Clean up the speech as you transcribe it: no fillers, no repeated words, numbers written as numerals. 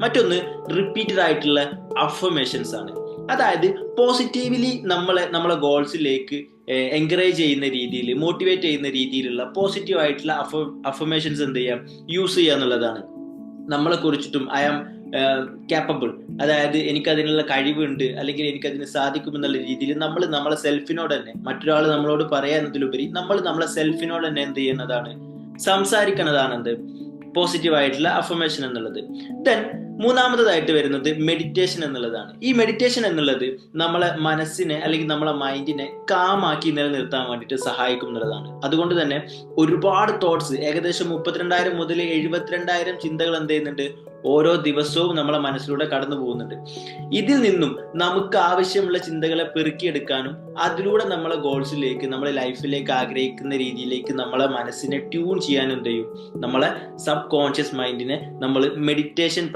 മറ്റൊന്ന് റിപ്പീറ്റഡ് ആയിട്ടുള്ള അഫർമേഷൻസ് ആണ്. അതായത് പോസിറ്റീവ്ലി നമ്മളെ ഗോൾസിലേക്ക് എൻകറേജ് ചെയ്യുന്ന രീതിയിൽ, മോട്ടിവേറ്റ് ചെയ്യുന്ന രീതിയിലുള്ള പോസിറ്റീവ് ആയിട്ടുള്ള അഫർമേഷൻസ് എന്ത് ചെയ്യാം, യൂസ് ചെയ്യുക എന്നുള്ളതാണ്. നമ്മളെ കുറിച്ചിട്ടും ഐ ആം ക്യാപ്പബിൾ, അതായത് എനിക്കതിനുള്ള കഴിവുണ്ട് അല്ലെങ്കിൽ എനിക്കതിന് സാധിക്കുമെന്നുള്ള രീതിയിൽ നമ്മളെ സെൽഫിനോട് തന്നെ, മറ്റൊരാൾ നമ്മളോട് പറയാ എന്നതിലുപരി നമ്മളെ സെൽഫിനോട് തന്നെ എന്ത് ചെയ്യുന്നതാണ്, സംസാരിക്കുന്നതാണ് എന്ത് പോസിറ്റീവ് ആയിട്ടുള്ള അഫർമേഷൻ എന്നുള്ളത്. ദെൻ മൂന്നാമതായിട്ട് വരുന്നത് മെഡിറ്റേഷൻ എന്നുള്ളതാണ്. ഈ മെഡിറ്റേഷൻ എന്നുള്ളത് നമ്മളെ മനസ്സിനെ അല്ലെങ്കിൽ നമ്മളെ മൈൻഡിനെ കാമാക്കി നിലനിർത്താൻ വേണ്ടിയിട്ട് സഹായിക്കും എന്നുള്ളതാണ്. അതുകൊണ്ട് തന്നെ ഒരുപാട് തോട്ട്സ്, ഏകദേശം 32,000 മുതൽ 72,000 ചിന്തകൾ എന്ത് ചെയ്യുന്നുണ്ട്, ഓരോ ദിവസവും നമ്മളെ മനസ്സിലൂടെ കടന്നു പോകുന്നുണ്ട്. ഇതിൽ നിന്നും നമുക്ക് ആവശ്യമുള്ള ചിന്തകളെ പെറുക്കിയെടുക്കാനും അതിലൂടെ നമ്മളെ ഗോൾസിലേക്ക്, നമ്മളെ ലൈഫിലേക്ക് ആഗ്രഹിക്കുന്ന രീതിയിലേക്ക് നമ്മളെ മനസ്സിനെ ട്യൂൺ ചെയ്യാനും എന്ത് ചെയ്യും, നമ്മളെ സബ് കോൺഷ്യസ് മൈൻഡിനെ നമ്മൾ മെഡിറ്റേഷൻ